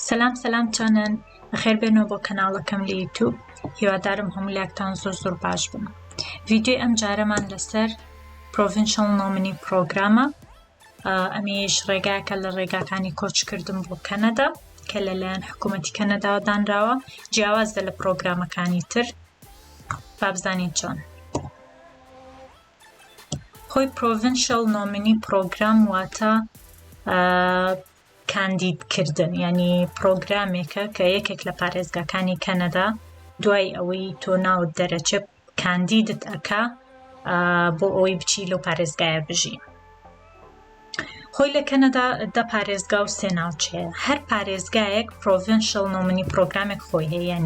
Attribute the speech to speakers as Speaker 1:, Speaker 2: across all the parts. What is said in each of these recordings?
Speaker 1: سەلام چۆنن؟ بەخێر بێنەوە بۆ کەناڵەکەم لە یوتیوب. هیوادارم هەموو لایەکتان زۆر باش بن. ڤیدیۆی ئەم جارەمان لەسەر Provincial Nominee Program-ە. ئەمیش ڕێگاکە لە ڕێگاکانی کۆچکردن بۆ کەنەدا کە لەلایەن حکوومەتی کەنەداوە دانراوە، جیاوازە لە پرۆگرامەکانی تر. با بزانین چۆن. خۆی Provincial Nominee Program واتە کاندیدکردن، یعنی پرۆگرامێکە کە یەکێک لە پارێزگاکانی کەنەدا دوای ئەوەی تۆ ناوت دەرەچێت کاندیدت ئەکا بۆ ئەوەی بچی لەو پارێزگایە بژی. خۆی لە کەنەدا دە پارێزگا و سێ ناوچەیە. هەر پارێزگایەک Provincial Nominee Program-ێک خۆی هەیە،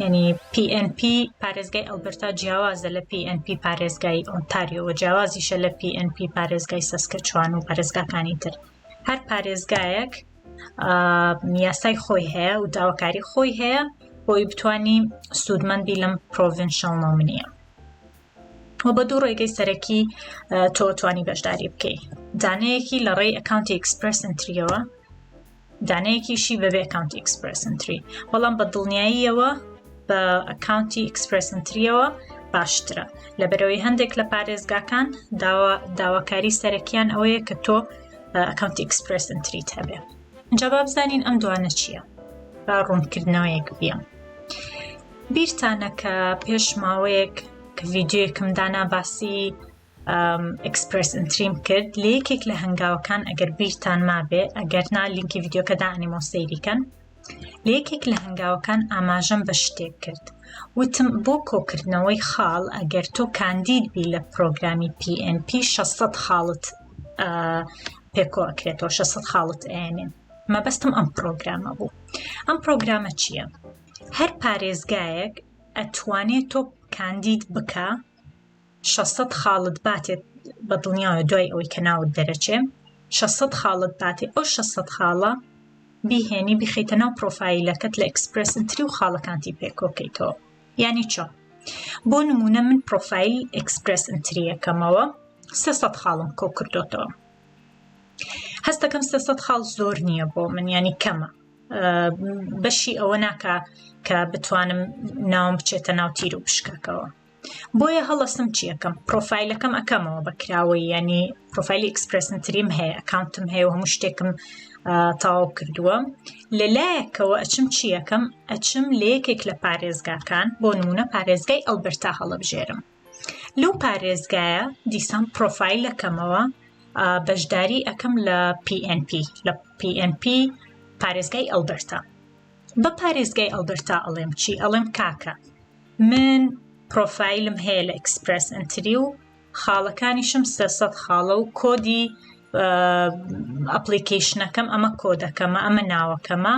Speaker 1: یعنی PNP پارێزگای ئەلبەرتا جیاوازە لە PNP پارێزگای ئۆنتاریۆ، جیاوازیشە لە PNP پارێزگای سەسکەچوان و پارێزگاکانی تر. هەر پارێزگایەک یاسای خۆی هەیە و داواکاری خۆی هەیە بۆی بتوانی سوودمەندی لەم Provincial Nominee. و بە دوو ڕێگەی سەرەکی تۆ توانی بەشداری بکەی. دانەیەکی لە ڕێی ئەکاونتی ئیکسپرێس ئینتریەوە، دانەیەکیشی بەبێ ئەکاونتی ئیکسپرێس ئینتری. بەڵام بە دڵنیاییەوە بە ئەکاونتی ئیکسپرێس ئینتریەوە باشترە، لەبەرەوەی هەندێک لە پارێزگاکان داواکاری سەرەکیان ئەوەیە کە تۆ ئەکاونتی ئیکسپرێس ئینتریت هەبێ. اینجا با بزانین ئەم دوانە چییە؟ با ڕوونکردنەوەیەک بیەم. بیرتانە کە پێش ماوەیەک کە ڤیدیۆیەکم دانا باسی ئیکسپرێس ئینتریم کرد لە یەکێک لە هەنگاوەکان، ئەگەر بیرتان مابێ، ئەگەر نا لینکی ڤیدیۆکە دائەنێمەوە سەیریکەن، لە یەکێک لە هەنگاوەکان ئاماژەم بە شتێک کرد. وتم بۆ کۆکردنەوەی خاڵ ئەگەر تۆ کاندید بی لە پرۆگرامی PNP 600 خاڵت پێکۆ ئەکرێتەوە، 600 خاڵت ئەێنێن. مەبەستم ئەم پرۆگرامە بوو. ئەم پرۆگرامە چییە؟ هەر پارێزگایەک ئەتوانێت تۆ کاندید بکە، 600 خاڵت باتێت بە دڵنیاوە دوای ئەوەی کە ناوت دەرەچێ، 600 خاڵت باتێ، ئەو 600 خاڵە بیهێنی بیخەیتە ناو پرۆفایلەکەت لە ئیکسپرێس ئینتری و خاڵەکانتی پێکۆکەیتەوە. یعنی چۆن؟ بۆ نمونە من پرۆفایل ئیکسپرێس ئینتریەکەمەوە 300 خاڵم کۆ کردوتەوە. هەستەکەم 300 خاڵ زۆر نییە بۆ من، یعنی کەمە، بەشی ئەوە ناکە کە بتوانم ناوم بچێتە ناو تیر و پشکەکەوە. بۆیە هەڵەسم چیەکەم؟ پرۆفایلەکەم ئەکەمەوە بەکراوەی، یعنی پرۆفایلی ئیکسپرێس ئینتریم هەیە، ئەکاونتم هەیە و هەموو شتێکم تەواو کردووە. لەلایەکەوە ئەچم چیەکەم؟ ئەچم لە یەکێک لە پارێزگاکان، بۆ نمونە پارێزگای ئەلبەرتا هەڵەبژێرم. لەو پارێزگایە دیسان پرۆفایلەکەمەوە بەشداری ئەەکەم لە PNP پارێزگای ئەلبەرتا. بە پارێزگای ئەلبەرتا ئەڵێم چی؟ ئەڵێم کاکە من پرۆفایلم هەیە لە ئیکسپرێس ئینتری و خاڵەکانیشم 300 خاڵە و کۆدی ئەپلیکیشنەکەم ئەمە کۆدەکەمە، ئەمە ناوەکەمە،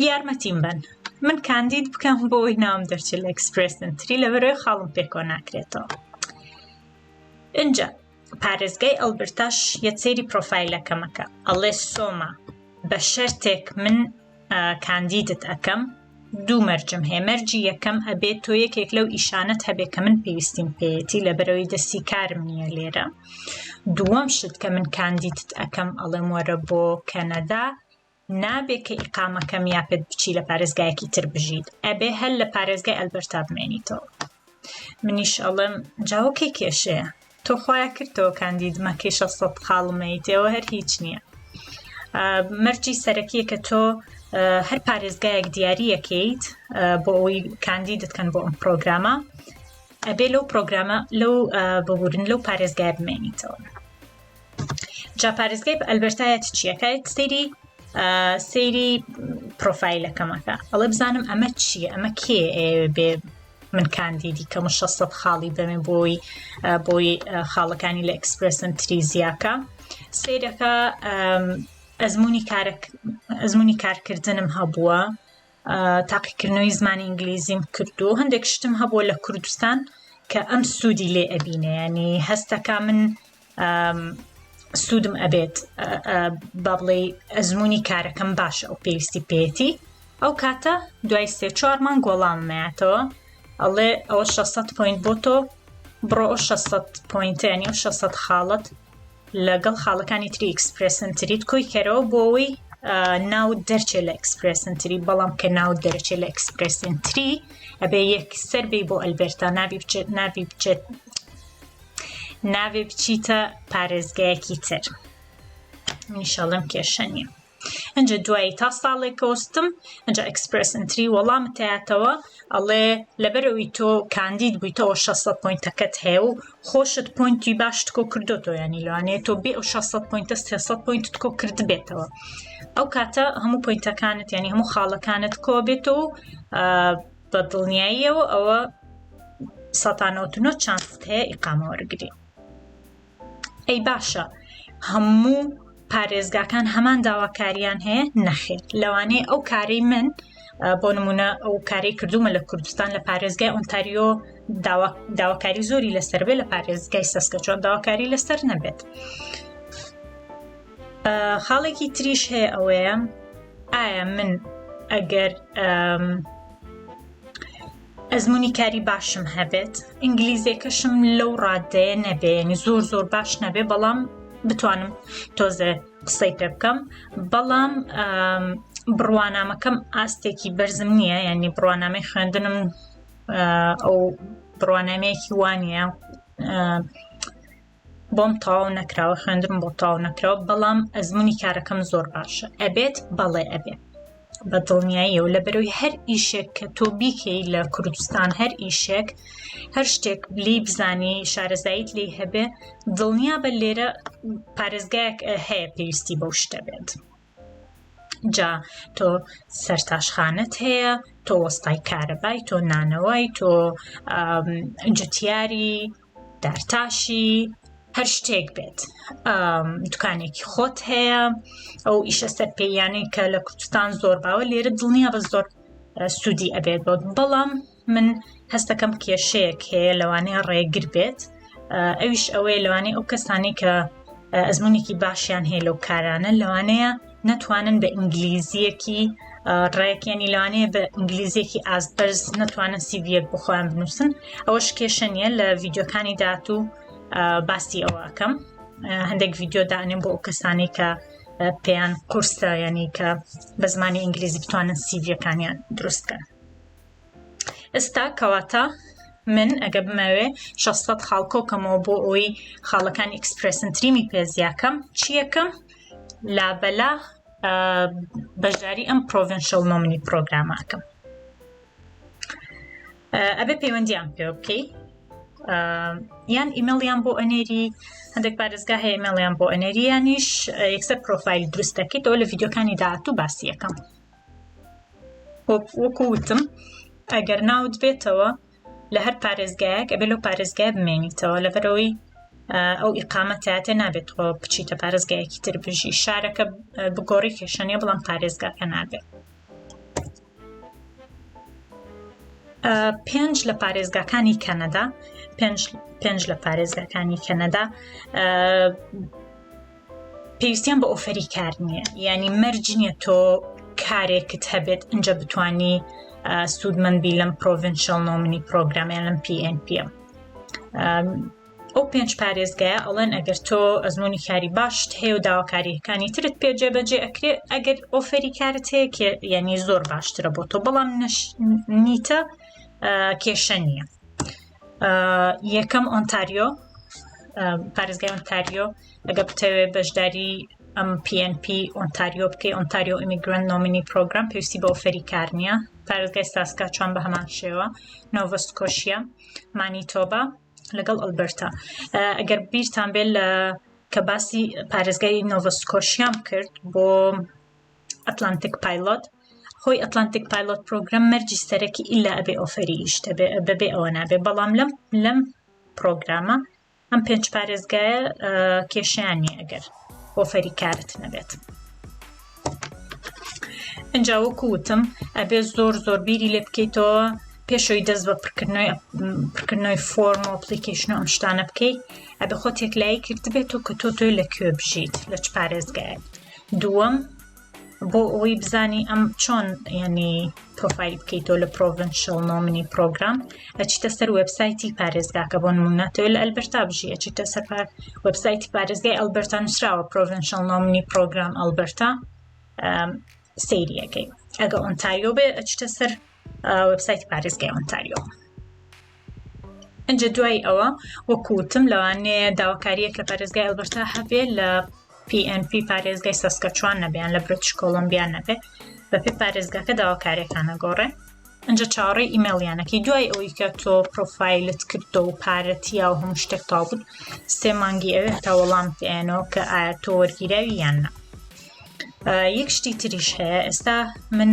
Speaker 1: یارمەتیم بن من کاندید بکەم بۆ ئەوەی ناوم دەرچێت لە ئیکسپرێس ئینتری، لەبەرەوەی خاڵم پێکۆ ناکرێتەوە. اینجا پارێزگای ئەلبەرتاش یەکسەیری پرۆفایلەکەمەکە، ئەڵێ سۆما بە شەرتێک من کاندیدت ئەەکەم، دوو مەرجم هەیە. مەرجی یەکەم ئەبێت تۆ یەکێک لەو ئیشانت هەبێت کە من پێویستیم پێیەتی، لەبەرەوەی دەستی کارم نییە لێرە. دووەم شت کە من کاندیدت ئەەکەم ئەڵێم وەرە بۆ کەنەدا، نابێت کە ئیقامەکەم یاپێت بچی لە پارێزگایەکی تر بژیت، ئەبێ هەر لە پارێزگای ئەلبەرتا بمێنیتەوە. منیش ئەڵێم جاوەکەی کێشەیە؟ تۆ خۆیان کردەوە کاندیدمەکەی 600 خاڵمەیتەوە، هەر هیچ نییە. مەرجی سەرەکیە کە تۆ هەر پارێزگایەک دیاریەکەیت بۆ ئەوەی کاندیدت کەن بۆ ئەم پرۆگرامە، ئەبێ لەو پرۆگرامە لەو ببورن لەو پارێزگای بمێنیتەوە. جا پارێزگای ئەلبەرتایەت چیەکەیت؟ سەیری پرۆفایلەکەمەکە، ئەڵێ بزانم ئەمە چییە، ئەمە کێ بێ من کاندیدی کەم 600 خاڵی بەمێ بۆی خاڵەکانی لە ئیکسپرێس ئینتری زیاکە. سەیرەکە ئەزمموی کارکردنم هەبووە، تاقیکردنەوەی زمانی ئینگلیزیم کردو، هەندێک شتم هەبووە لە کوردستان کە ئەم سوودی لێ ئەبینێ، ینی هەستەکە من سوودم ئەبێت با بڵێ ئەزمموی کارەکەم باشە ئەو پێویستی پێێتی. ئەو کاتە دوای 3-4 مانگ وەڵاممەیەتەوە، ئەڵێ ئەوە 600 پوینت بۆ تۆ، بڕۆ ئەو 600 پوینتە، ینی ئەو 600 خاڵت لەگەڵ خاڵەکانی تری ئیکسپرێس ئینتریت کۆی کەرەوە بۆ ئەوەی ناو دەرچێ لە ئیکسپرێس ئینتری بەڵام کە ناو دەرەچێ لە ئیکسپرێس ئینتری ئەبێ یەکسەر بێ بۆ ئەلبێرتا ناوێ بچیتە پارێزگایەکی تر ئینشەڵەم کێشە نییە ئەنجە دوایی تا ساڵێک کەوستم ئەنجە ئیکسپرێس ئینتری وەڵامت هەیەتەوە ئەڵێ لەبەرەوەی تۆ کاندید بوویتەوە 600 پۆینتەکەت هەیە و خۆشت پۆینتی باشت کۆ کردوتەوە یانی لەوانەیە تۆ بێ ئەو 600 پۆینتە 300 پۆینتت کۆ کرد بێتەوە ئەو کاتە هەموو پۆینتەکانت یانی هەموو خاڵەکانت کۆ بێتەوە بە دڵنیاییەوە ئەوە 199 چانست هەیە ئیقامە وەرگری ئەی باشە هەموو پارێزگاکان هەمان داواکاریان هەیە نەخێر لەوانەیە ئەو کارەی من بۆ نمونە ئەو کارەی کردومە لە کوردستان لە پارێزگای ئۆنتاریۆ داواکاری زۆری لەسەر بێ لە پارێزگای سەسکەچوان داواکاری لەسەر نەبێت خاڵێکی تریش هەیە ئەوەیە ئایا من ئەگەر ئەزمموی کاری باشم هەبێت ئینگلیزیەکەشم لەو ڕادەیە نەبێ ینی زۆر باش نەبێ بەڵام بتوانم تۆزە قسەی پێ بکەم بەڵام بڕوانامەکەم ئاستێکی بەرزم نییە یعنی بڕوانامەی خوێندنم ئەو بڕوانامەیەکی وانە بۆم تاو نەکراوە خوێندرم بۆ تاو نەکراوە بەڵام ئەزمموی کارەکەم زۆر باشە ئەبێت بەڵێ ئەبێ بە دڵنیاییە و لەبەرەوەی هەر ئیشێک کە تۆ بیکەی لە کوردستان هەر ئیشێک هەر شتێک لی بزانی شارەزاییت لێ هەبێ دڵنیا بە لێرە پارێزگایەک هەیە پێویستی بەو شتە بێت جا تۆ سەرتاشخانەت هەیە تۆ وەستای کارەبای تۆ نانەوەی تۆ جوتیاری دارتاشی هەر شتێک بێت دوکانێکی خۆت هەیە ئەو ئیشە سەرپێیانەی کە لە کوردستان زۆر باوە لێرە دڵنیا بە زۆر سوودی ئەبێت بۆ بەڵام من هەستەکەم کێشەیەک هەیە لەوانەیە ڕێگر بێت ئەویش ئەوەیە لەوانەیە ئەو کەسانی کە ئەزممویەکی باشیان هەیە لەو کارانە لەوانەیە نەتوانن بە ئینگلیزیەکی ڕێکیانی لەوانەیە بە ئینگلیزیەکی ئازبەرز نەتوانن سیڤیەک بۆ خۆیان بنووسن ئەوەش کێشە نیە لە ڤیدیۆکانی داهاتوو باسی ئەوەکەم هەندێک ڤیدیۆ دانێن بۆ ئەو کەسانی کە پێیان قورسە یعنی کە بە زمانی ئینگلیزی بتوانن سیڤیەکانیان دروستکەن ئێستا کەواتە من ئەگە بمەوێ 600 خاڵکۆکەمەوە بۆ ئەوی خاڵەکانی ئیکسپرێس ئینتریمی پێزیاکەم چیەکەم لابەلا بەشداری ئەم Provincial Nominee Program-ئاکەم ئەبێ پەیوەندیان پێ بکەی یان ئیمێڵیان بۆ ئەنێری هەندێک پارێزگا هەیە ئیمێڵیان بۆ ئەنێری یانیش یەکسەر پرۆفایل دروست دەکەیتەوە لە ڤیدیۆکانی داهاتوو باسی یەکەم وەکو وتم ئەگەر ناوت بێتەوە لە هەر پارێزگایەک ئەبێ لەو پارێزگای بمێنیتەوە لەبەرەوەی ئەو ئیقامەتاتە نابێت خۆ بچیتە پارێزگایەکی تر بژی شارەکە بگۆڕی کێشەنیە بەڵام پارێزگاکە نابێت 5 لە پارێزگاکانی کەنەدا 5 لە پارێزگاکانی کەنەدا پێویستیان بە ئۆفەری کار نییە یعنی مەرج نییە تۆ کارێکت هەبێت اینجا بتوانی سوودمەندبی لەم Provincial Nominee Program یان لەم PNP ئەو 5 پارێزگایە ئەڵێن ئەگەر تۆ ئەزمموی کاری باشت هەیە و داواکاریەکانی ترت پێ جێبەجێ ئەکرێ ئەگەر ئۆفەری کارت هەیە کە یعنی زۆر باشترە بۆ تۆ بەڵام نیتە کێشە نییە یەکەم ئۆنتاریۆ پارێزگای ئۆنتاریۆ ئەگە بتەوێت بەشداری ئەم PNP ئۆنتاریۆ بکەی ئۆنتاریۆ Immigrant Nominee Program پێویستی بە ئۆفەری کار نییە پارێزگای ساسکاچوان بە هەمان شێوە نۆڤا سکۆشیا مانیتۆبا لەگەڵ ئەلبەرتا ئەگەر بیرتان بێت کە باسی پارێزگای نۆڤا سکۆشیام کرد بۆ ئەتلانتیک پایلۆت خۆی ئەتلانتیک پایلۆت پرۆگرام مەرجی سەرەکی ئیلا ئەبێ ئۆفەری ئیشتە بەبێ ئەوە نابێ بەڵام لەم پرۆگرامە ئەم 5 پارێزگایە کێشیان نیە ئەگەر ئۆفەری کارت نەبێت ئەنجا وەکو وتم ئەبێ زۆر بیری لێ بکەیتەوە پێشەوەی دەست بە پڕکردنەوەی فۆرم و ئەپلیکیشن و ئەم شتانە بکەیت ئەبێ خۆت یەکلایی کرد بێت و کە تۆ لەکوێ بژیت لە چ پارێزگایە دووەم بۆ ئەوەی بزانی ئەم چۆن ینی پرۆفایل بکەیتەوە لە Provincial Nominee Program ئەچیتە سەر وێبسایتی پارێزگاکە بۆ نمونەتەوە لە ئەلبەرتا بژی ئەچیتە سەر وێبسایتی پارێزگای ئەلبەرتا نووسراوە Provincial Nominee Program ئەلبەرتا سەیریەکەی ئەگە ئۆنتاریۆ بێ ئەچتە سەر وێبسایتی پارێزگای ئۆنتاریۆ. ئەنجە دوای ئەوە وەکوتم لەوانەیە داواکاریەک لە پارێزگای ئەلبەرتا هەبێ لە PNP پارێزگای ساسکەچوان نەبێیان لە بریتیش کۆلۆمبیا نەبێ بەپێ پارێزگاکە داواکاریەکانە گۆڕێ. ئەنجە چاوەڕێی ئیمێڵیانەکەی دوای ئەوەی کە تۆ پرۆفایلت کردۆ و پارەتیا و هەموو شتێک تاو بوو 3 مانگی ئەوێ هەتا وەڵام پێێنەوە کە ئایا تۆ وەرگیراوی یان نە. یەک شتی تریش هەیە ئێستا من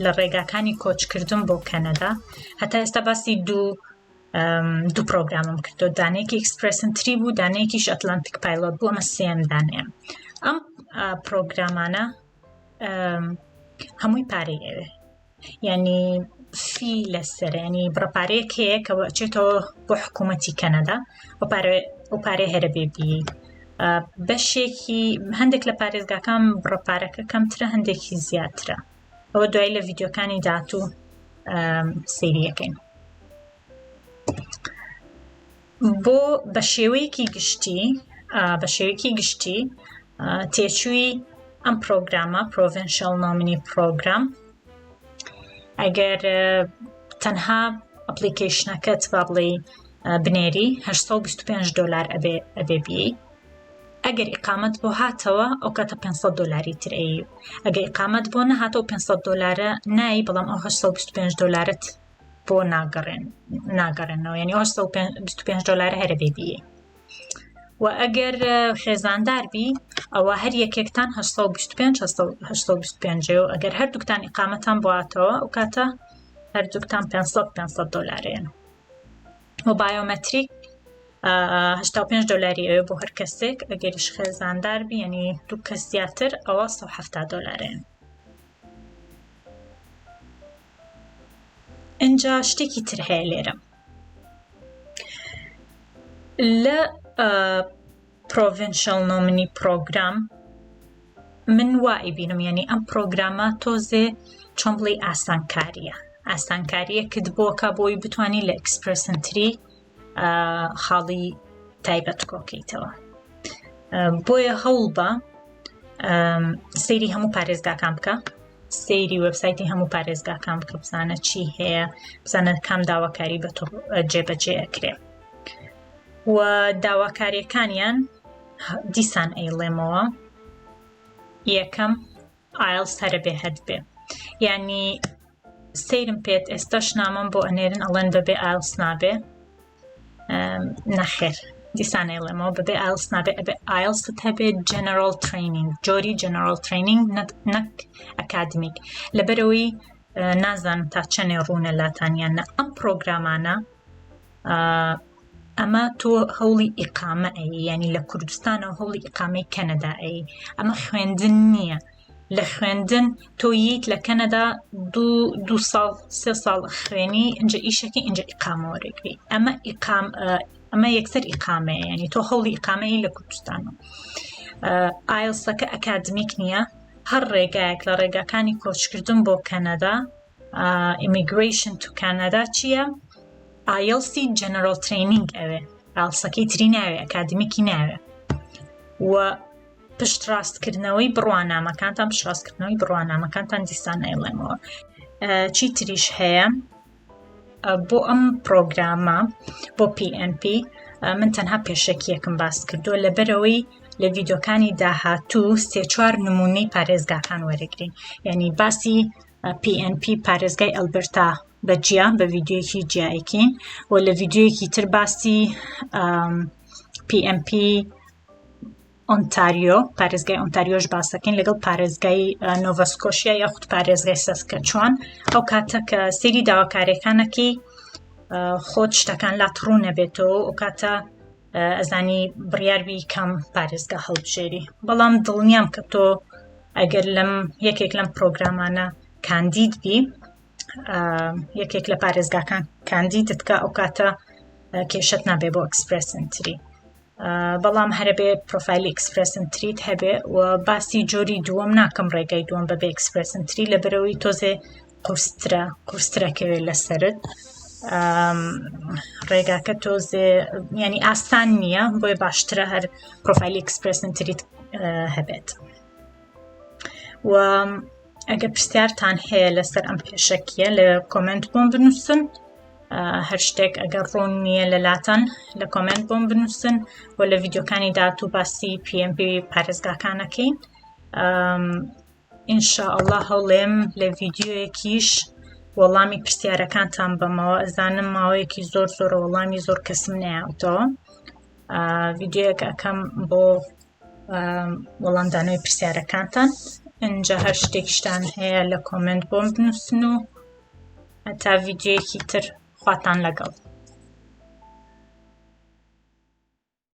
Speaker 1: لە ڕێگاکانی کۆچکردن بۆ کەنەدا هەتا ئێستا باسی دوو پرۆگرامم کردو، دانەیەکی ئیکسپرێس ئینتری بوو، دانەیەکیش ئەتلانتیک پایلۆت بوو، ئەمە سێم دانەیەم. ئەم پرۆگرامانە هەمووی پارەی ئەوێ، یعنی فی لەسەر، ینی بڕەپارەیەک هەیە کە ئەچێتەوە بۆ حکوومەتی کەنەدا ئەو پارەی هەرە بێبی. بەشێکی هەندێک لە پارێزگاکان بڕەپارەکە کەمترە، هەندێکی زیاترە. ئەوە دوای لە ڤیدیۆکانی داهاتوو سەیریەکەین. بۆ بە شێوەیەکی گشتی تێچووی ئەم پرۆگرامە Provincial Nominee Program ئەگەر تەنها ئەپلیکیشنەکەت با بڵێ بنێری $825 ئەبێ بیەی. ئەگەر ئیقامەت بۆ هاتەوە ئەو کاتە $500 تر ئەی، ئەگەر ئیقامەت بۆ نەهاتەوە $500 نایی، بەڵام ئەو $825 بۆ ناگەڕێنەوە، یعنی $825 هەرە بێ بیەی. و ئەگەر خێزاندار بی ئەوە هەر یەکێکتان 825 و ئەگەر هەردووکتان ئیقامەتان بۆ هاتەوە ئەو کاتە هەردووکتان $500 و بایۆمەتریک $85 ئەوێ بۆ هەر کەسێک، ئەگەریش خێزاندار بی یعنی دوو کەس زیاتر ئەوە $170. اینجا شتێکی تر هەیە لێرە لە Provincial Nominee Program. من وای بینم یعنی ئەم پرۆگرامە تۆزێ چۆن بڵێ ئاسانکاریە کرد بۆکە بۆی بتوانی لە ئیکسپرێس ئینتری خاڵی تایبەت کۆکەیتەوە. بۆیە هەوڵ بە سەیری هەموو پارێزگاکان بکە، سەیری وێبسایتی هەموو پارێزگاکان بکە، بزانە چی هەیە، بزانە کام داواکاری بە تۆ جێبەجێ ئەکرێ. و داواکاریەکانیان دیسان ئەیڵێمەوە یەکەم ئایلس هەرە بێ هەد بێ، یعنی سەیرم پێت ئێستاش نامەم بۆ ئەنێرن ئەڵێن بەبێ ئایلس نابێ، نەخێر دیسان ئەیڵێمەوە بەبێ ئایلس نابێ، ئەبێ ئایلست هەبێ جەنەرال ترینینگ، جۆری جەنەرال ترینینگ نەک ئەکادمیک، لەبەرەوەی نازانم تا چەنێ ڕوونە لاتانیان نە. ئەم پرۆگرامانە ئەمە تۆ هەوڵی ئیقامە ئەی، یعنی لە کوردستانەوە هەوڵی ئیقامەی کەنەدا ئەی، ئەمە خوێندن نییە. لە خوێندن تۆ ییت لە کەنەدا 2 ساڵ 3 ساڵ خوێنی، اینجا ئیشەکە اینجا ئیقامە وەرەگری. ئەمە یەکسەر ئیقامەیە، یعنی تۆ هەوڵی ئیقامەی لە کوردستانەوە. ئایلسەکە ئەکادمیک نییە، هەر ڕێگایەک لە ڕێگاکانی کۆچکردن بۆ کەنەدا immigration to Canada چییە؟ ئایلسی جەنەرال ترینینگ ئەوێ، ئایلسەکەی تری ناوێ، ئەکادمیکی ناوێ. و پشتڕاستکردنەوەی بڕوانامەکانتان دیسان ئەیڵێمەوە. چی تریش هەیە بۆ ئەم پرۆگرامە بۆ PNP من تەنها پێشەکیەکم باس کردووە، لەبەرەوەی لە ڤیدیۆکانی داهاتوو 3-4 نمونەی پارێزگاکان وەرەگرین، یعنی باسی PNP پارێزگای ئەلبەرتا بەجیا بە ڤیدیۆیەکی جیایەکین، و لە ڤیدیۆیەکی تر باسی PNP ئۆنتاریۆ پارێزگای ئۆنتاریۆش باسەکەین لەگەڵ پارێزگای نۆڤەسکۆشیا یاخود پارێزگای ساسکەچوان. ئەو کاتە کە سەیری داواکاریەکانەکەی خۆت شتەکان لات ڕوو نەبێتەوە، ئەو کاتە ئەزانی بڕیاربی کەم پارێزگا هەڵبژێری. بەڵام دڵنیام کە تۆ ئەگەر یەکێک لەم پرۆگرامانە کاندید بی، یەکێک لە پارێزگاکان کاندیدت کە ئەو کاتە کێشت نابێ بۆ ئیکسپرێس ئینتری، بەڵام هەرە بێ پرۆفایلی ئیکسپرێس ئینتریت هەبێ. و باسی جۆری دووەم ناکەم ڕێگای دووەم بەبێ ئیکسپرێس ئینتری، لەبەرەوەی تۆزێ قورسترەکەوێ لەسەرت، ڕێگاکە تۆزێ ینی ئاسان نییە، بۆیە باشترە هەر پرۆفایلی ئیکسپرێس ئینتریت هەبێت. و ئەگە پرسیارتان هەیە لەسەر ئەم پێشەکیە لە کۆمنت بۆم بنووسن هەر شتێک ئەگەر ڕوون نییە لەلاتان لە کۆمنت بۆم بنووسن و لە ڤیدیۆکانی داهاتوو باسی PNP پارێزگاکانەکەین ئینشاءالله هەوڵێم لە ڤیدیۆیەکیش وەڵامی پرسیارەکانتان بەمەوە ئەزانم ماوەیەکی زۆر وەڵامی زۆر کەسم نەیاوتەوە ڤیدیۆیەک ئەەکەم بۆ وەڵامدانەوەی پرسیارەکانتان اینجا هەر شتێکیشتان هەیە لە کۆمنت بۆم بنووسن و هەتا ڤیدیۆیەکی تر خواتان لەگەڵ